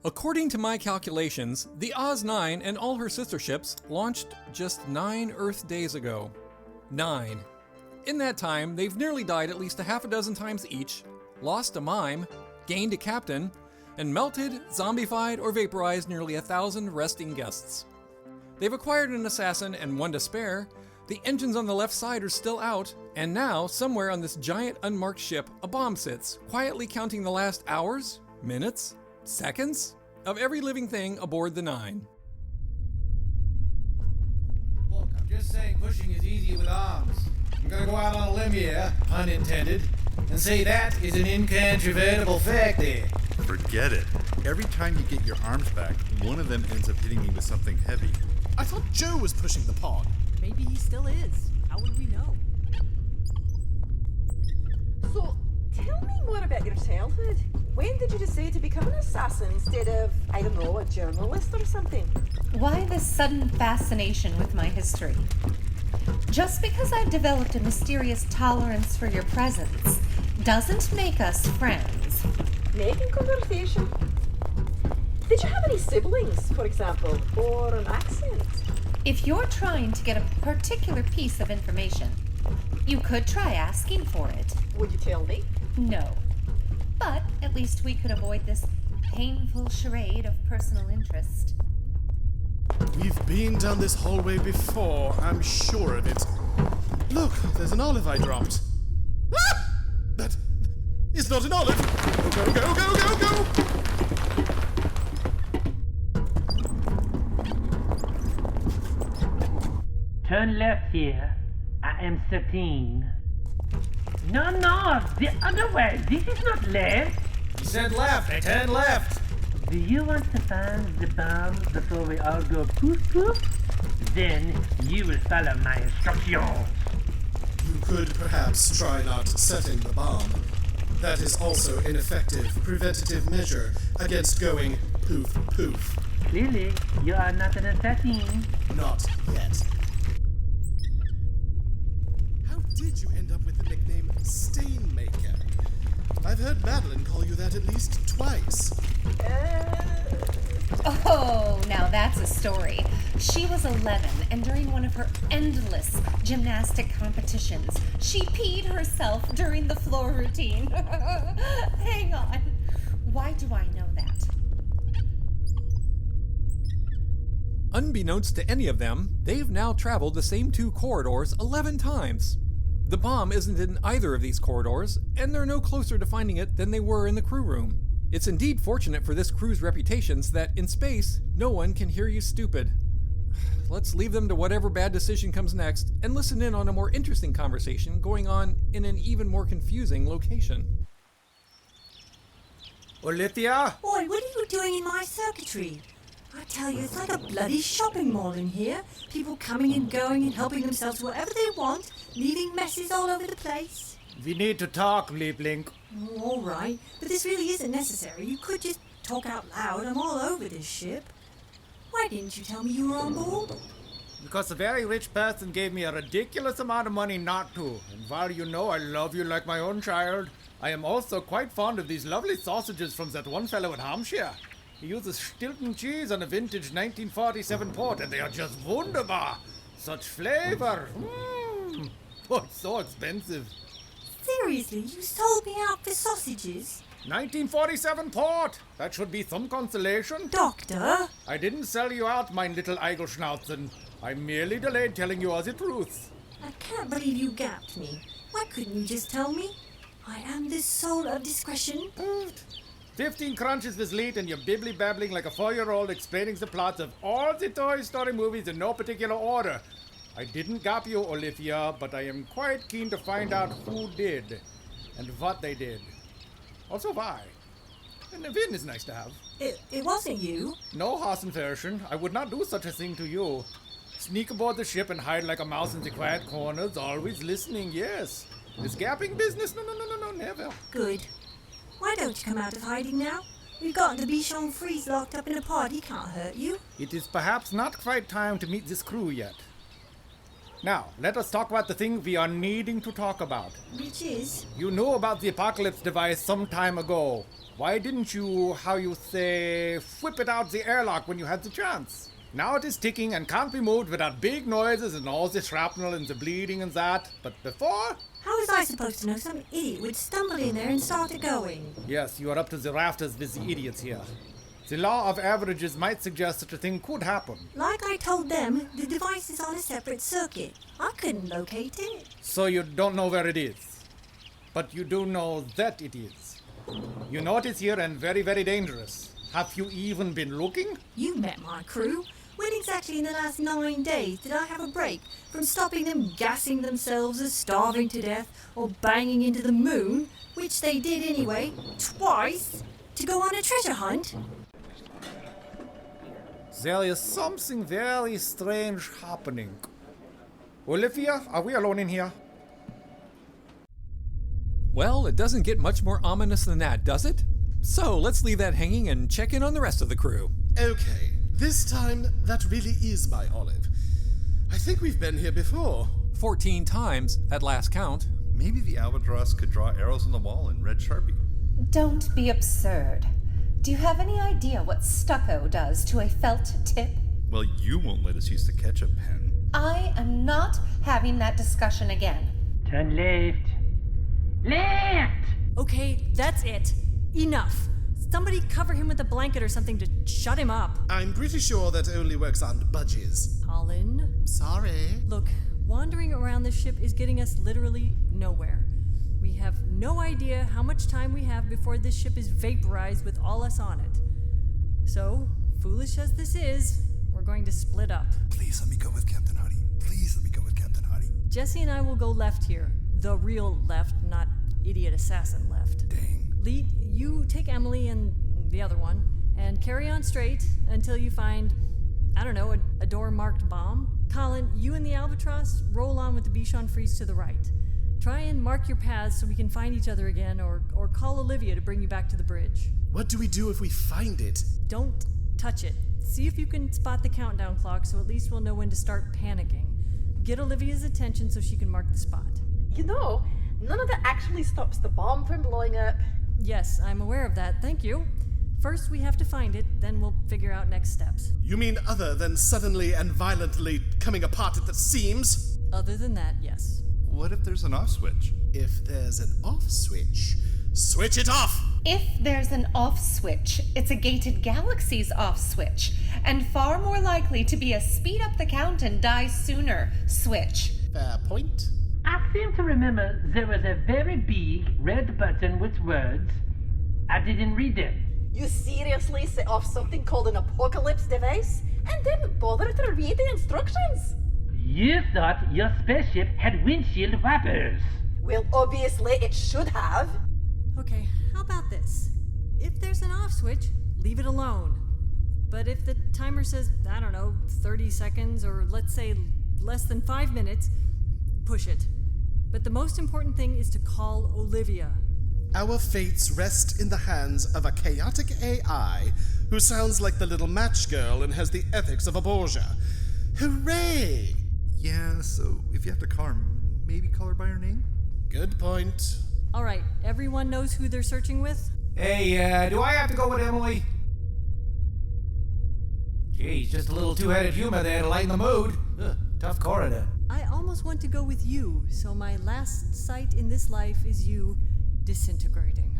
According to my calculations, the Oz-9 and all her sister ships launched just 9 Earth days ago. 9. In that time, they've nearly died at least a half a dozen times each, lost a mime, gained a captain, and melted, zombified, or vaporized nearly 1,000 resting guests. They've acquired an assassin and one to spare, the engines on the left side are still out, and now, somewhere on this giant unmarked ship, a bomb sits, quietly counting the last hours, minutes, seconds of every living thing aboard the 9. Look, I'm just saying pushing is easier with arms. I'm gonna go out on a limb here, pun intended, and say that is an incontrovertible fact there. Forget it. Every time you get your arms back, one of them ends up hitting me with something heavy. I thought Joe was pushing the pod. Maybe he still is. How would we know? So, tell me more about your childhood. When did you decide to become an assassin instead of, I don't know, a journalist or something? Why this sudden fascination with my history? Just because I've developed a mysterious tolerance for your presence doesn't make us friends. Making conversation. Did you have any siblings, for example, or an accent? If you're trying to get a particular piece of information, you could try asking for it. Would you tell me? No. But at least we could avoid this painful charade of personal interest. We've been down this hallway before, I'm sure of it. Look, there's an olive I dropped. Ah! That is not an olive! Go, go, go, go, go! Turn left here. I am 13. No, the other way. This is not left. You said left, I turned left. Do you want to find the bomb before we all go poof poof? Then you will follow my instructions. You could perhaps try not setting the bomb. That is also an effective preventative measure against going poof poof. Clearly, you are not an assassin. Not yet. How did you end up with the nickname Stainmaker? I've heard Madeline call you that at least twice. Oh, now that's a story. She was 11, and during one of her endless gymnastic competitions, she peed herself during the floor routine. Hang on. Why do I know that? Unbeknownst to any of them, they've now traveled the same 2 corridors 11 times. The bomb isn't in either of these corridors, and they're no closer to finding it than they were in the crew room. It's indeed fortunate for this crew's reputations that in space, no one can hear you stupid. Let's leave them to whatever bad decision comes next and listen in on a more interesting conversation going on in an even more confusing location. Olivia? Oi, what are you doing in my circuitry? I tell you, it's like a bloody shopping mall in here. People coming and going and helping themselves to whatever they want, leaving messes all over the place. We need to talk, Liebling. Oh, all right, but this really isn't necessary. You could just talk out loud. I'm all over this ship. Why didn't you tell me you were on board? Because a very rich person gave me a ridiculous amount of money not to. And while you know I love you like my own child, I am also quite fond of these lovely sausages from that one fellow in Hampshire. He uses Stilton cheese on a vintage 1947 port, and they are just wunderbar. Such flavor. Oh, it's so expensive. Seriously, you sold me out for sausages? 1947 port. That should be some consolation. Doctor? I didn't sell you out, mein little Eigelschnauzen. I merely delayed telling you all the truth. I can't believe you gapped me. Why couldn't you just tell me? I am the soul of discretion. 15 crunches with Leet and you're bibbly-babbling like a 4-year-old explaining the plots of all the Toy Story movies in no particular order. I didn't gap you, Olivia, but I am quite keen to find out who did and what they did. Also why. And a win is nice to have. It wasn't you. No, Hassenferschen, I would not do such a thing to you. Sneak aboard the ship and hide like a mouse in the quiet corners, always listening, yes. This gapping business, no, never. Good. Why don't you come out of hiding now? We've got the Bichon Frise locked up in a pod. He can't hurt you. It is perhaps not quite time to meet this crew yet. Now, let us talk about the thing we are needing to talk about. Which is? You knew about the apocalypse device some time ago. Why didn't you, whip it out the airlock when you had the chance? Now it is ticking and can't be moved without big noises and all the shrapnel and the bleeding and that. But before? How was I supposed to know some idiot would stumble in there and start it going? Yes, you are up to the rafters with the idiots here. The law of averages might suggest such a thing could happen. Like I told them, the device is on a separate circuit. I couldn't locate it. So you don't know where it is. But you do know that it is. You know it is here and very, very dangerous. Have you even been looking? You met my crew. When exactly in the last 9 days did I have a break from stopping them gassing themselves or starving to death or banging into the moon, which they did anyway, twice, to go on a treasure hunt? There is something very strange happening. Olivia, are we alone in here? Well, it doesn't get much more ominous than that, does it? So let's leave that hanging and check in on the rest of the crew. Okay, this time that really is my Olive. I think we've been here before. 14 times at last count. Maybe the Albatros could draw arrows on the wall in red Sharpie. Don't be absurd. Do you have any idea what stucco does to a felt tip? Well, you won't let us use the ketchup pen. I am not having that discussion again. Turn left. Left! Okay, that's it. Enough. Somebody cover him with a blanket or something to shut him up. I'm pretty sure that only works on budgies. Colin. Sorry. Look, wandering around this ship is getting us literally nowhere. We have no idea how much time we have before this ship is vaporized with all us on it. So, foolish as this is, we're going to split up. Please let me go with Captain Honey. Please let me go with Captain Honey. Jessie and I will go left here. The real left, not idiot assassin left. Dang. Leet, you take Emily and the other one, and carry on straight until you find, I don't know, a door-marked bomb. Colin, you and the Albatros roll on with the Bichon Frise to the right. Try and mark your paths so we can find each other again, or call Olivia to bring you back to the bridge. What do we do if we find it? Don't touch it. See if you can spot the countdown clock so at least we'll know when to start panicking. Get Olivia's attention so she can mark the spot. You know, none of that actually stops the bomb from blowing up. Yes, I'm aware of that. Thank you. First, we have to find it, then we'll figure out next steps. You mean other than suddenly and violently coming apart at the seams? Other than that, yes. What if there's an off switch? If there's an off switch, switch it off! If there's an off switch, it's a gated galaxy's off switch, and far more likely to be a speed up the count and die sooner switch. Fair point. I seem to remember there was a very big red button with words. I didn't read them. You seriously set off something called an apocalypse device and didn't bother to read the instructions? You thought your spaceship had windshield wipers. Well, obviously it should have. Okay, how about this? If there's an off switch, leave it alone. But if the timer says, I don't know, 30 seconds or let's say less than 5 minutes, push it. But the most important thing is to call Olivia. Our fates rest in the hands of a chaotic AI who sounds like the little match girl and has the ethics of a Borgia. Hooray! Yeah, so if you have to call her, maybe call her by her name? Good point. All right, everyone knows who they're searching with? Hey, do I have to go with Emily? Geez, just a little two-headed humor there to lighten the mood. Tough corridor. I almost want to go with you, so my last sight in this life is you disintegrating.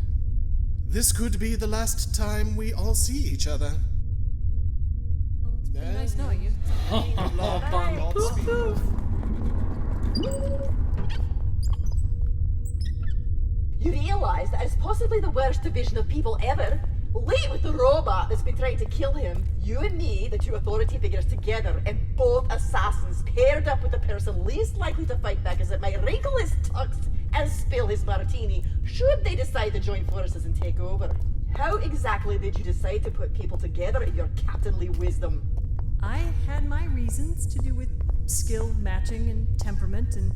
This could be the last time we all see each other. Well, it's been nice knowing you. You realize that it's possibly the worst division of people ever. Leet with the robot that's been trying to kill him. You and me, the two authority figures together, and both assassins paired up with the person least likely to fight back as it might wrinkle his tux and spill his martini, should they decide to join forces and take over. How exactly did you decide to put people together in your captainly wisdom? I had my reasons to do with skill matching and temperament and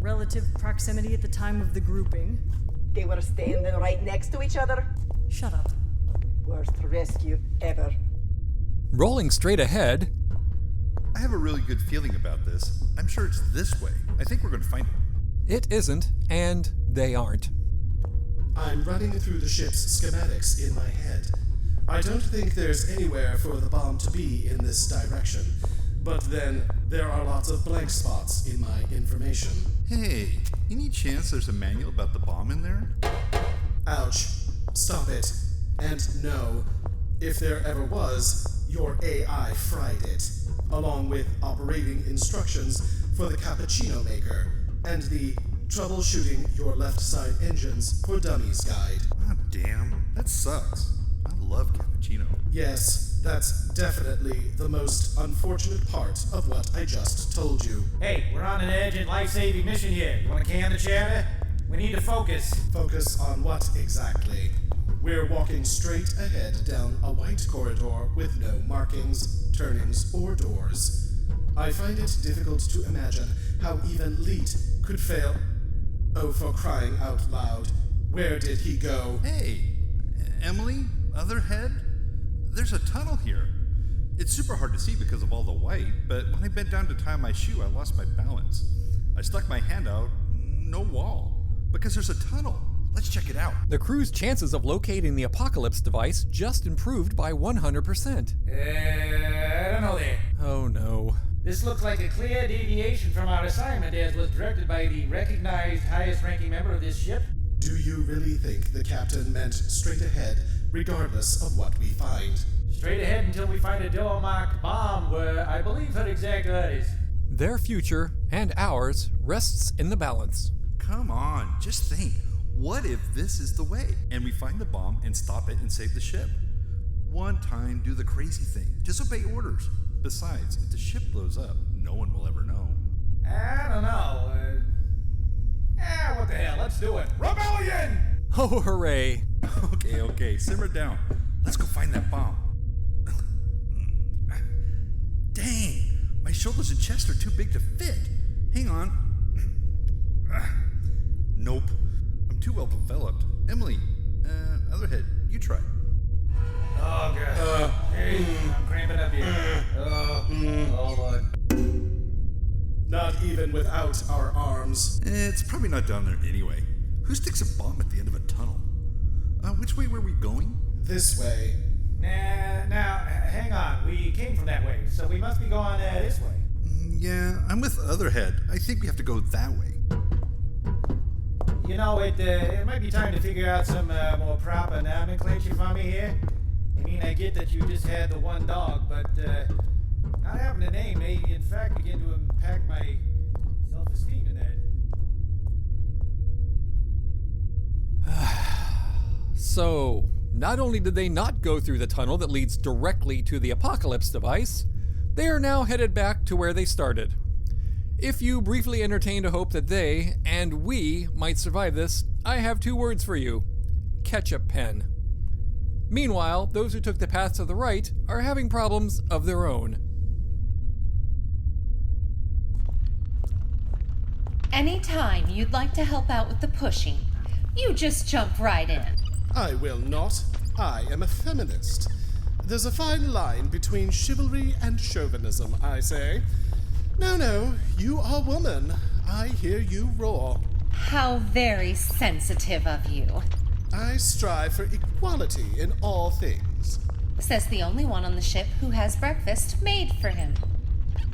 relative proximity at the time of the grouping. They were standing right next to each other. Shut up. Worst rescue ever. Rolling straight ahead. I have a really good feeling about this. I'm sure it's this way. I think we're going to find it. It isn't, and they aren't. I'm running through the ship's schematics in my head. I don't think there's anywhere for the bomb to be in this direction. But then, there are lots of blank spots in my information. Hey, any chance there's a manual about the bomb in there? Ouch. Stop it. And no, if there ever was, your AI fried it, along with operating instructions for the cappuccino maker and the troubleshooting your left side engines for dummies guide. Ah, damn. That sucks. I love cappuccino. Yes, that's definitely the most unfortunate part of what I just told you. Hey, we're on an urgent life-saving mission here. You want to can the chatter? We need to focus. Focus on what exactly? We're walking straight ahead down a white corridor with no markings, turnings, or doors. I find it difficult to imagine how even Leet could fail. Oh, for crying out loud. Where did he go? Hey, Emily, other head? There's a tunnel here. It's super hard to see because of all the white, but when I bent down to tie my shoe, I lost my balance. I stuck my hand out, no wall, because there's a tunnel. Let's check it out. The crew's chances of locating the apocalypse device just improved by 100%. I don't know there. Oh no. This looks like a clear deviation from our assignment as was directed by the recognized highest-ranking member of this ship. Do you really think the captain meant straight ahead, regardless of what we find? Straight ahead until we find a door-marked bomb were, I believe, her exact orders. Their future and ours rests in the balance. Come on, just think. What if this is the way? And we find the bomb and stop it and save the ship? One time, do the crazy thing. Disobey orders. Besides, if the ship blows up, no one will ever know. I don't know. What the hell? Let's do it. Rebellion! Oh, hooray. Okay, simmer down. Let's go find that bomb. Dang, my shoulders and chest are too big to fit. Hang on. Nope, I'm too well developed. Emily, other head, you try. Oh, God. Hey, I'm cramping up here. Oh, Lord. Not even without our arms. It's probably not down there anyway. Who sticks a bomb at the end of a tunnel? Which way were we going? This way. Now, hang on. We came from that way, so we must be going this way. Yeah, I'm with other head. I think we have to go that way. You know, it might be time to figure out some more proper nomenclature for me here. I mean, I get that you just had the one dog, but not having a name may, in fact, begin to impact my self-esteem in that. So, not only did they not go through the tunnel that leads directly to the apocalypse device, they are now headed back to where they started. If you briefly entertained a hope that they, and we, might survive this, I have 2 words for you. Ketchup pen. Meanwhile, those who took the path to the right are having problems of their own. Anytime you'd like to help out with the pushing, you just jump right in. I will not. I am a feminist. There's a fine line between chivalry and chauvinism, I say. No, you are woman. I hear you roar. How very sensitive of you. I strive for equality in all things. Says the only one on the ship who has breakfast made for him.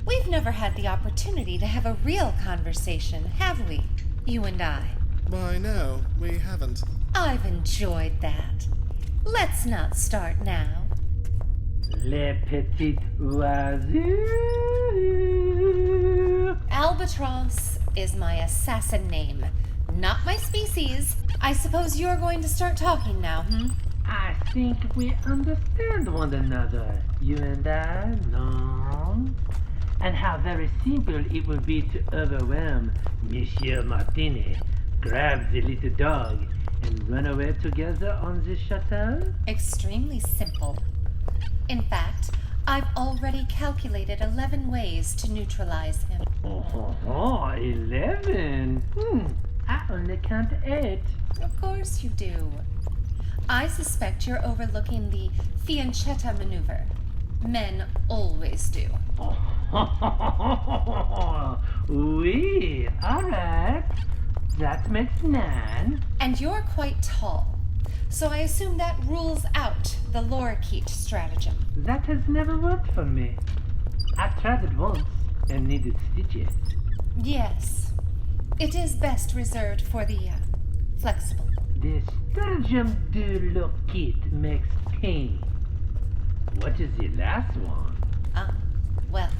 We've never had the opportunity to have a real conversation, have we? You and I. Why, no, we haven't. I've enjoyed that. Let's not start now. Les petites oiseaux. Albatros is my assassin name, not my species. I suppose you're going to start talking now, I think we understand one another, you and I, no? And how very simple it will be to overwhelm Monsieur Martini, grab the little dog, and run away together on the shuttle? Extremely simple. In fact, I've already calculated 11 ways to neutralize him. 11? I only count 8. Of course you do. I suspect you're overlooking the fiancetta maneuver. Men always do. Oui, alright. That makes 9. And you're quite tall. So I assume that rules out the lorikeet stratagem. That has never worked for me. I tried it once and needed stitches. Yes. It is best reserved for the flexible. The stratagem de lorikeet makes pain. What is the last one? Well,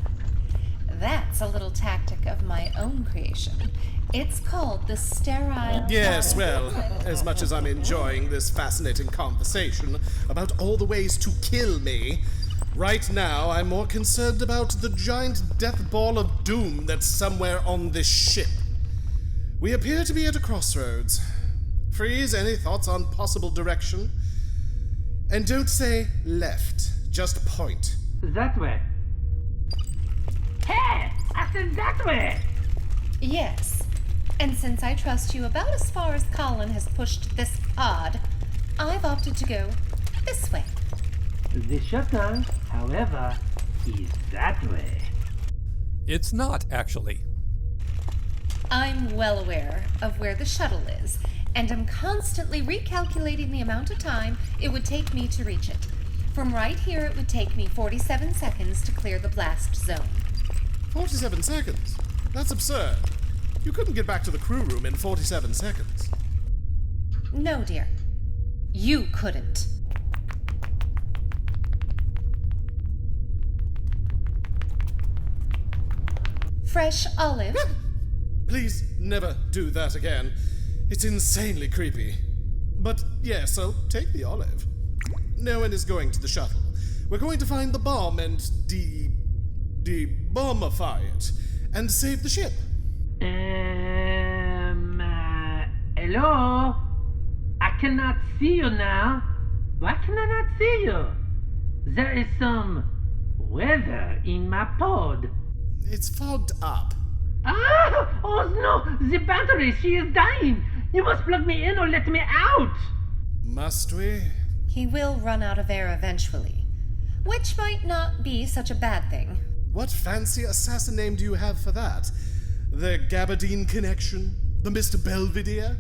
that's a little tactic of my own creation. It's called the sterile... Yes, well, as much as I'm enjoying this fascinating conversation about all the ways to kill me, right now I'm more concerned about the giant death ball of doom that's somewhere on this ship. We appear to be at a crossroads. Frise, any thoughts on possible direction? And don't say left, just point. That way. Hey! I said that way! Yes. And since I trust you about as far as Colin has pushed this pod, I've opted to go this way. The shuttle, however, is that way. It's not, actually. I'm well aware of where the shuttle is, and I'm constantly recalculating the amount of time it would take me to reach it. From right here, it would take me 47 seconds to clear the blast zone. 47 seconds? That's absurd. You couldn't get back to the crew room in 47 seconds. No, dear. You couldn't. Fresh olive? Please never do that again. It's insanely creepy. But yes, I'll take the olive. No one is going to the shuttle. We're going to find the bomb and de-bombify it and save the ship. Hello? I cannot see you now. Why can I not see you? There is some weather in my pod. It's fogged up. Ah! Oh no! The battery! She is dying! You must plug me in or let me out! Must we? He will run out of air eventually, which might not be such a bad thing. What fancy assassin name do you have for that? The Gabardine Connection? The Mr. Belvedere?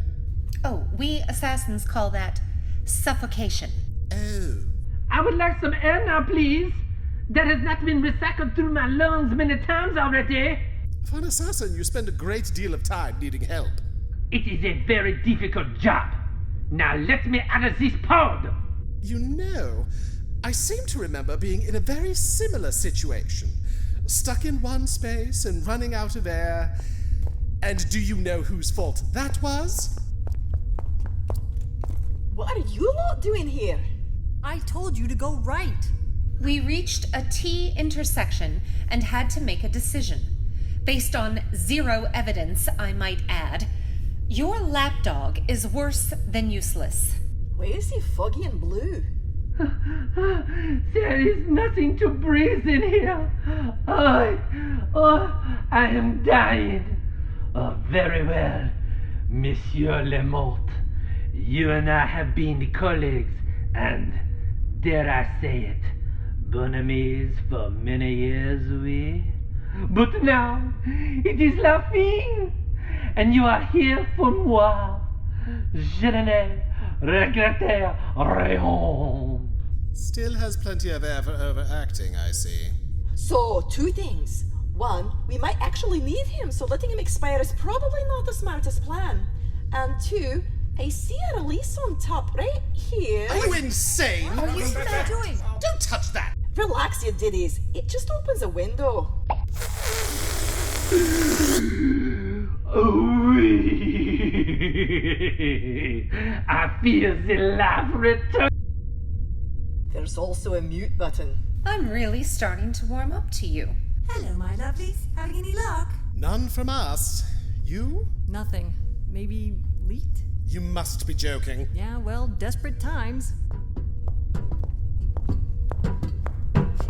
Oh, we assassins call that suffocation. Oh. I would like some air now, please. That has not been recycled through my lungs many times already. For an assassin, you spend a great deal of time needing help. It is a very difficult job. Now let me out of this pod. You know, I seem to remember being in a very similar situation. Stuck in one space and running out of air. And do you know whose fault that was? What are you lot doing here? I told you to go right. We reached a T intersection and had to make a decision. Based on zero evidence, I might add. Your lapdog is worse than useless. Why is he foggy and blue? There is nothing to breathe in here. I am dying. Oh, very well, Monsieur Lemort. You and I have been colleagues, and dare I say it, bonemies for many years, oui? But now, it is la fin, and you are here for moi. Je ne regrette rien. Still has plenty of air for overacting, I see. So, 2 things. 1, we might actually need him, so letting him expire is probably not the smartest plan. And 2, I see a release on top right here. Are you insane? What is that doing? Don't touch that! Relax, you diddies. It just opens a window. Oui. I feel the laugh return. There's also a mute button. I'm really starting to warm up to you. Hello, my lovelies. Having any luck? None from us. You? Nothing. Maybe Leet? You must be joking. Yeah, well, desperate times.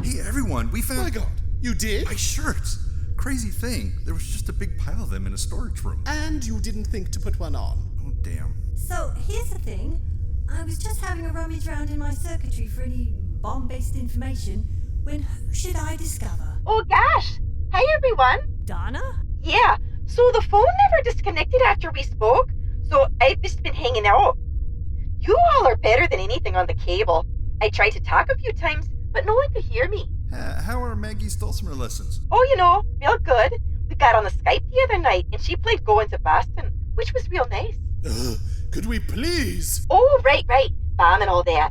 Hey, everyone, we found My God, you did? my shirts. Crazy thing. There was just a big pile of them in a storage room. And you didn't think to put one on. Oh, damn. So, here's the thing. I was just having a rummage round in my circuitry for any bomb-based information when who should I discover? Oh gosh! Hi, everyone. Donna? Yeah, so the phone never disconnected after we spoke, so I've just been hanging out. You all are better than anything on the cable. I tried to talk a few times, but no one could hear me. How are Maggie's dulcimer lessons? Oh, real good. We got on the Skype the other night, and she played Going to Boston, which was real nice. Could we please? Oh, right. Bomb and all that.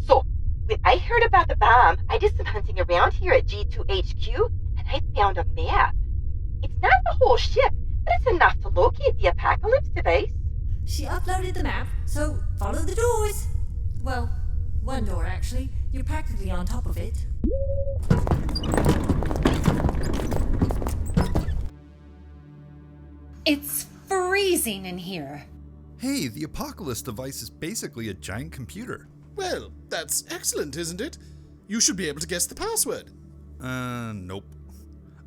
So, when I heard about the bomb, I did some hunting around here at G2HQ, and I found a map. It's not the whole ship, but it's enough to locate the apocalypse device. She uploaded the map, so follow the doors. Well, one door actually. You're practically on top of it. It's freezing in here. Hey, the apocalypse device is basically a giant computer. Well, that's excellent, isn't it? You should be able to guess the password. Nope.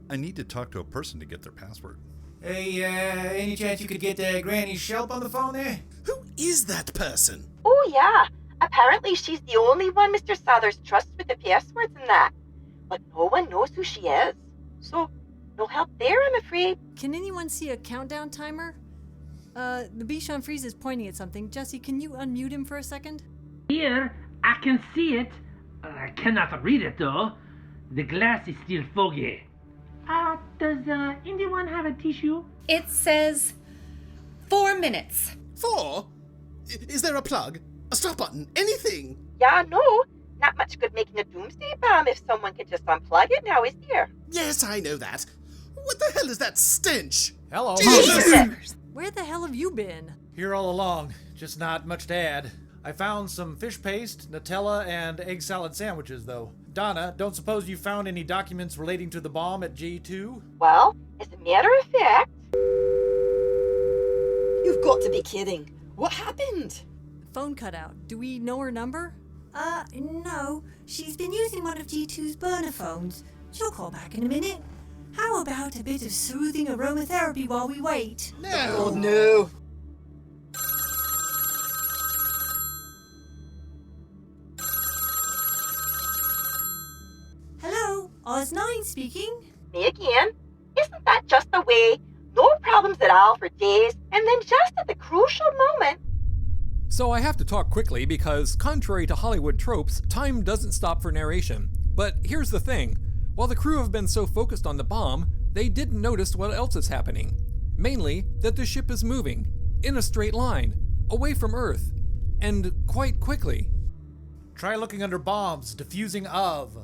I need to talk to a person to get their password. Hey, any chance you could get Granny Shelp on the phone there? Who is that person? Oh, yeah. Apparently she's the only one Mr. Sothers trusts with the passwords and that. But no one knows who she is. So, no help there, I'm afraid. Can anyone see a countdown timer? The Bichon Frise is pointing at something. Jessie, can you unmute him for a second? Here, I can see it. I cannot read it though. The glass is still foggy. Does anyone have a tissue? It says 4 minutes. 4? Is there a plug? A stop button? Anything? Yeah, no. Not much good making a doomsday bomb if someone could just unplug it now, is there? Yes, I know that. What the hell is that stench? Hello. Where the hell have you been? Here all along. Just not much to add. I found some fish paste, Nutella, and egg salad sandwiches, though. Donna, don't suppose you found any documents relating to the bomb at G2? Well, as a matter of fact... You've got to be kidding. What happened? Phone cut out. Do we know her number? No. She's been using one of G2's burner phones. She'll call back in a minute. How about a bit of soothing aromatherapy while we wait? No. Oh, no. Hello, Oz9 speaking. Me again. Isn't that just the way? No problems at all for days, and then just at the crucial moment... So I have to talk quickly because, contrary to Hollywood tropes, time doesn't stop for narration. But here's the thing. While the crew have been so focused on the bomb, they didn't notice what else is happening. Mainly, that the ship is moving, in a straight line, away from Earth, and quite quickly. Try looking under bombs, diffusing of.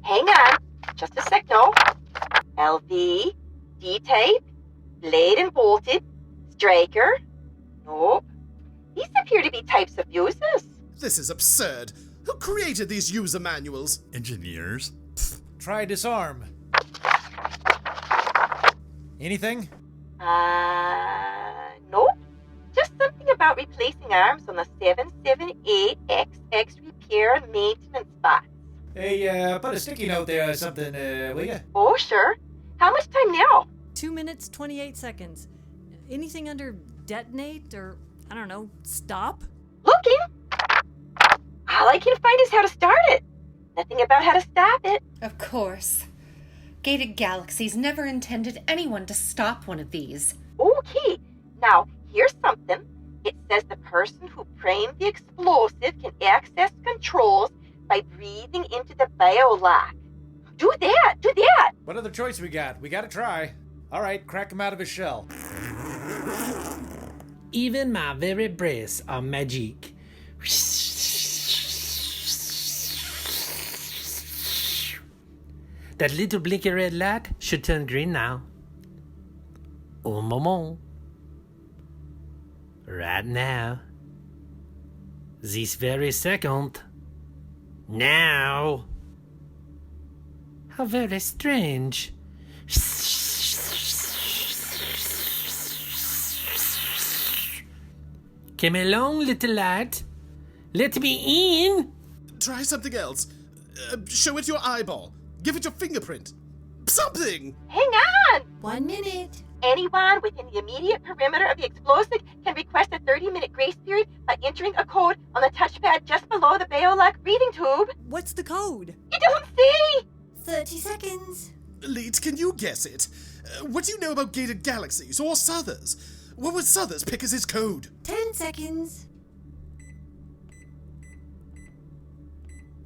Hang on. Just a sec, no. LV, D-tape, blade and bolted, striker. Nope. These appear to be types of fuses. This is absurd. Who created these user manuals? Engineers? Try disarm. Anything? Nope. Just something about replacing arms on the 778XX repair and maintenance spots. Hey, put a sticky note there or something, will ya? Oh, sure. How much time now? 2 minutes, 28 seconds. Anything under detonate or, I don't know, stop? Looking. All I can find is how to start it. Nothing about how to stop it. Of course. Gated Galaxies never intended anyone to stop one of these. Okay. Now, here's something. It says the person who primed the explosive can access controls by breathing into the biolock. Do that! Do that! What other choice we got? We gotta try. Alright, crack him out of his shell. Even my very breaths are magic. That little blinky red light should turn green now. Un moment. Right now. This very second. Now. How very strange. Come along, little light. Let me in. Try something else. Show it your eyeball. Give it your fingerprint. Something! Hang on! 1 minute. Anyone within the immediate perimeter of the explosive can request a 30-minute grace period by entering a code on the touchpad just below the biolock breathing tube. What's the code? It doesn't say! 30 seconds. Leet, can you guess it? What do you know about gated galaxies or Southers? What would Southers pick as his code? 10 seconds.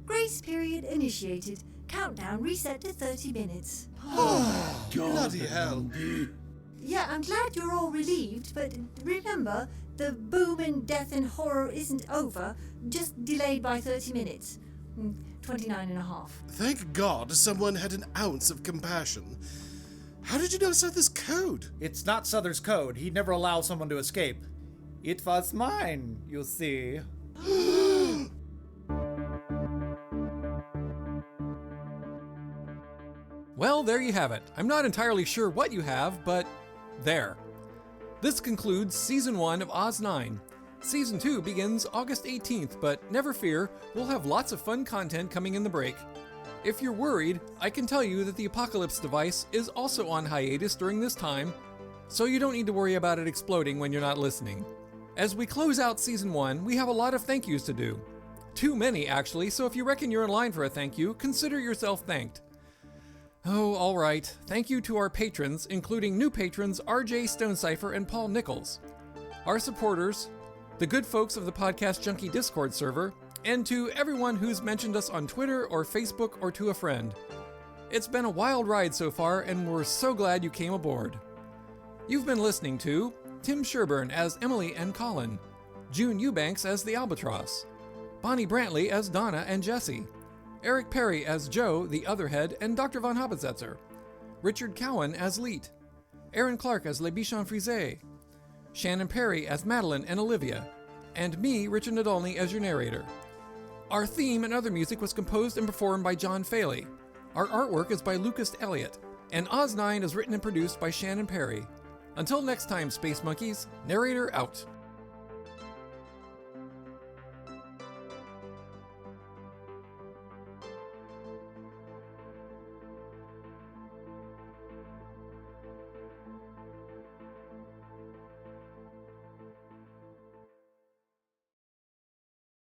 Grace period initiated. Countdown reset to 30 minutes. Bloody hell. Yeah, I'm glad you're all relieved, but remember, the boom and death and horror isn't over, just delayed by 30 minutes. 29 and a half. Thank God someone had an ounce of compassion. How did you know Souther's code? It's not Souther's code. He'd never allow someone to escape. It was mine, you see. Well, there you have it. I'm not entirely sure what you have, but there. This concludes Season 1 of Oz 9. Season 2 begins August 18th, but never fear, we'll have lots of fun content coming in the break. If you're worried, I can tell you that the Apocalypse device is also on hiatus during this time, so you don't need to worry about it exploding when you're not listening. As we close out Season 1, we have a lot of thank yous to do. Too many, actually, so if you reckon you're in line for a thank you, consider yourself thanked. Oh, all right. Thank you to our patrons, including new patrons RJ Stonecipher and Paul Nichols. Our supporters, the good folks of the Podcast Junkie Discord server, and to everyone who's mentioned us on Twitter or Facebook or to a friend. It's been a wild ride so far, and we're so glad you came aboard. You've been listening to Tim Sherburn as Emily and Colin, June Eubanks as the Albatros, Bonnie Brantley as Donna and Jessie, Eric Perry as Joe, the Otherhead, and Dr. von Haber-Zetzer, Richard Cowen as Leet, Aaron Clark as Le Bichon Frise, Shannon Perry as Madeline and Olivia, and me, Richard Nadolny, as your narrator. Our theme and other music was composed and performed by John Faley. Our artwork is by Lucas Elliott, and Oz 9 is written and produced by Shannon Perry. Until next time, Space Monkeys, Narrator out.